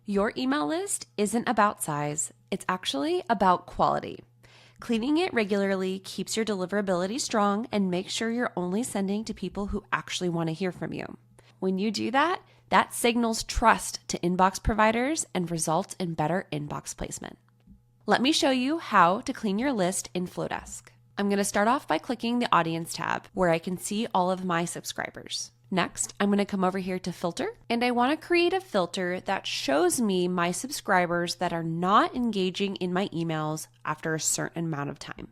Your email list isn't about size, it's actually about quality. Cleaning it regularly keeps your deliverability strong and makes sure you're only sending to people who actually want to hear from you. When you do that, that signals trust to inbox providers and results in better inbox placement. Let me show you how to clean your list in Flodesk. I'm going to start off by clicking the Audience tab where I can see all of my subscribers. Next, I'm going to come over here to Filter, and I want to create a filter that shows me my subscribers that are not engaging in my emails after a certain amount of time.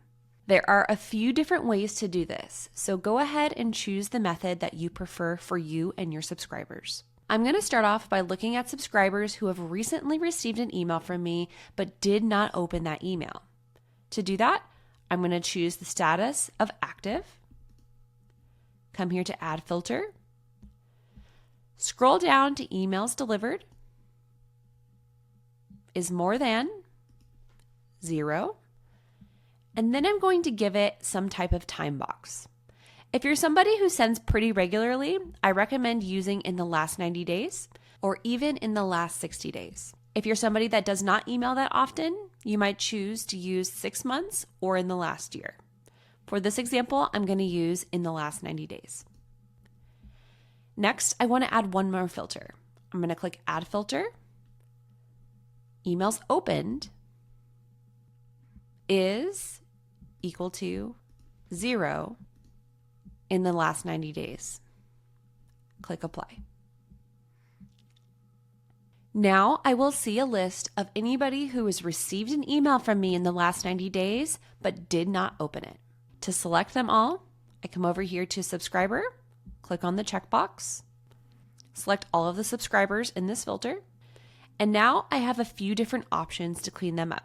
There are a few different ways to do this, so go ahead and choose the method that you prefer for you and your subscribers. I'm going to start off by looking at subscribers who have recently received an email from me but did not open that email. To do that, I'm going to choose the status of active, come here to Add Filter, scroll down to emails delivered is more than 0, and then I'm going to give it some type of time box. If you're somebody who sends pretty regularly, I recommend using in the last 90 days or even in the last 60 days. If you're somebody that does not email that often, you might choose to use 6 months or in the last year. For this example, I'm going to use in the last 90 days. Next, I want to add one more filter. I'm going to click Add Filter. Emails opened is equal to 0 in the last 90 days. Click Apply. Now I will see a list of anybody who has received an email from me in the last 90 days but did not open it. To select them all, I come over here to Subscriber, click on the checkbox, select all of the subscribers in this filter, and now I have a few different options to clean them up.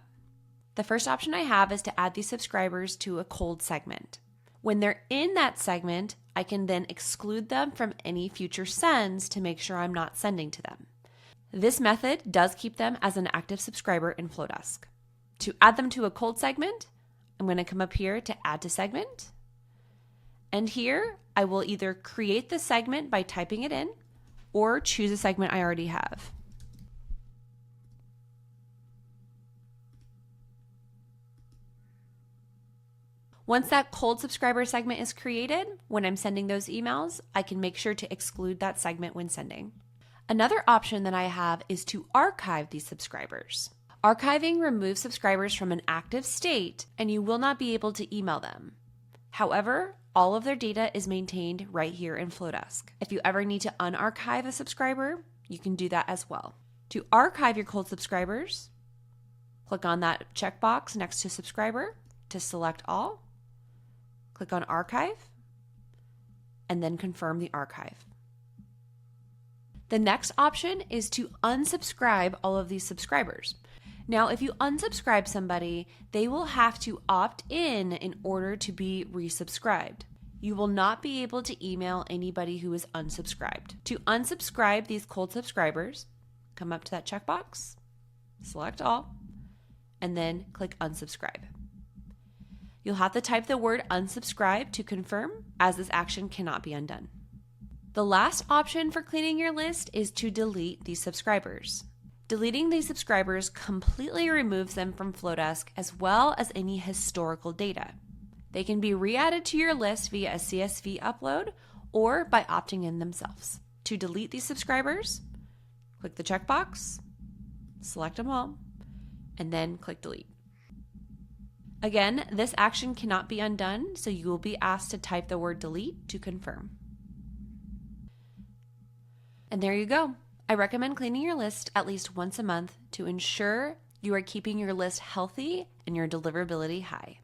The first option I have is to add these subscribers to a cold segment. When they're in that segment, I can then exclude them from any future sends to make sure I'm not sending to them. This method does keep them as an active subscriber in Flodesk. To add them to a cold segment, I'm going to come up here to Add to Segment. And here, I will either create the segment by typing it in or choose a segment I already have. Once that cold subscriber segment is created, when I'm sending those emails, I can make sure to exclude that segment when sending. Another option that I have is to archive these subscribers. Archiving removes subscribers from an active state, and you will not be able to email them. However, all of their data is maintained right here in Flodesk. If you ever need to unarchive a subscriber, you can do that as well. To archive your cold subscribers, click on that checkbox next to subscriber to select all, click on archive, and then confirm the archive. The next option is to unsubscribe all of these subscribers. Now, if you unsubscribe somebody, they will have to opt in order to be resubscribed. You will not be able to email anybody who is unsubscribed. To unsubscribe these cold subscribers, come up to that checkbox, select all, and then click unsubscribe. You'll have to type the word unsubscribe to confirm, as this action cannot be undone. The last option for cleaning your list is to delete these subscribers. Deleting these subscribers completely removes them from Flodesk as well as any historical data. They can be re-added to your list via a CSV upload or by opting in themselves. To delete these subscribers, click the checkbox, select them all, and then click delete. Again, this action cannot be undone, so you will be asked to type the word delete to confirm. And there you go. I recommend cleaning your list at least once a month to ensure you are keeping your list healthy and your deliverability high.